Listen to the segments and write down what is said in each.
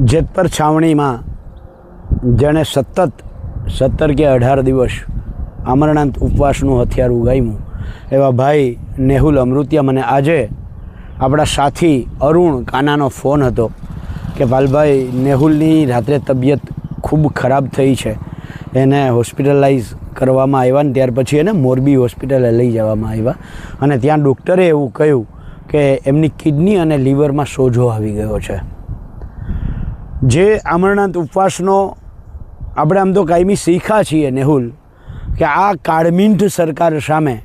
જેતપર છાવણીમાં જેણે સતત 17 કે 18 દિવસ અમરનાથ ઉપવાસનું હથિયાર ઉગામ્યું એવા ભાઈ નેહુલ અમૃતિયા મને આજે આપણા સાથી અરુણ કાનાનો ફોન હતો કે પાલભાઈ નેહુલની રાત્રે તબિયત ખૂબ ખરાબ થઈ છે, એને હોસ્પિટલાઇઝ કરવામાં આવ્યા ને ત્યાર પછી એને મોરબી હોસ્પિટલે લઈ જવામાં આવ્યા અને ત્યાં ડૉક્ટરે એવું કહ્યું કે એમની કિડની અને લીવરમાં સોજો આવી ગયો છે. જે અમરનાથ ઉપવાસનો આપણે આમ તો કાયમી શીખ્યા છીએ નેહુલ કે આ કાળમીંઠ સરકાર સામે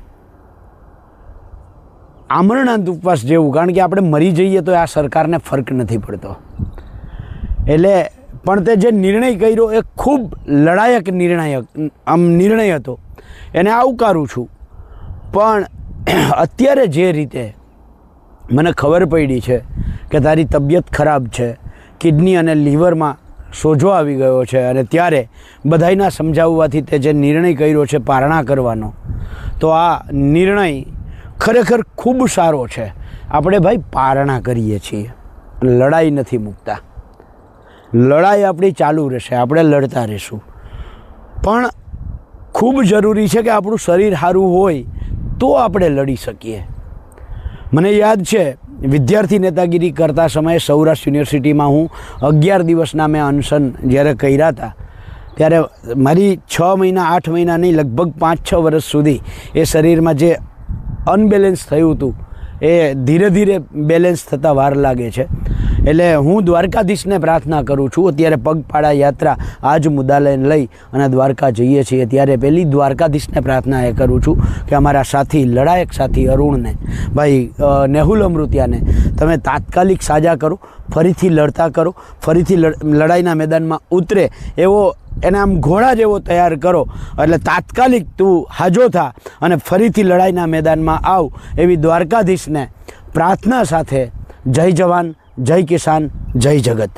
અમરનાથ ઉપવાસ જેવું, કારણ કે આપણે મરી જઈએ તો આ સરકારને ફરક નથી પડતો. એટલે પણ તે જે નિર્ણય કર્યો એ ખૂબ લડાયક નિર્ણય હતો, એને આવકારું છું. પણ અત્યારે જે રીતે મને ખબર પડી છે કે તારી તબિયત ખરાબ છે, કિડની અને લીવરમાં સોજો આવી ગયો છે અને ત્યારે બધાયના સમજાવવાથી તે જે નિર્ણય કર્યો છે પારણા કરવાનો, તો આ નિર્ણય ખરેખર ખૂબ સારો છે. આપણે ભાઈ પારણા કરીએ છીએ, લડાઈ નથી મૂકતા. લડાઈ આપણી ચાલુ રહેશે, આપણે લડતા રહીશું. પણ ખૂબ જરૂરી છે કે આપણું શરીર સારું હોય તો આપણે લડી શકીએ. મને યાદ છે વિદ્યાર્થી નેતાગીરી કરતા સમયે સૌરાષ્ટ્ર યુનિવર્સિટીમાં હું 11 દિવસના મેં અનશન જ્યારે કર્યા હતા ત્યારે મારી 6 મહિના 8 મહિના નહીં, લગભગ 5-6 વર્ષ સુધી એ શરીરમાં જે અનબેલેન્સ થયું હતું એ ધીરે ધીરે બેલેન્સ થતાં વાર લાગે છે. એટલે હું દ્વારકાધીશને પ્રાર્થના કરું છું. અત્યારે પગપાળા યાત્રા આ જ મુદ્દાને લઈ અને દ્વારકા જઈએ છીએ ત્યારે પહેલી દ્વારકાધીશને પ્રાર્થના એ કરું છું કે અમારા સાથી લડાયક સાથી અરુણને, ભાઈ નેહુલ અમૃતિયાને તમે તાત્કાલિક સાજા કરો, ફરીથી લડતા કરો, ફરીથી લડાઈના મેદાનમાં ઉતરે એવો એને આમ ઘોડા જેવો તૈયાર કરો. એટલે તાત્કાલિક તું હાજો થા અને ફરીથી લડાઈના મેદાનમાં આવ એવી દ્વારકાધીશને પ્રાર્થના સાથે જય જવાન, જય કિસાન, જય જગત.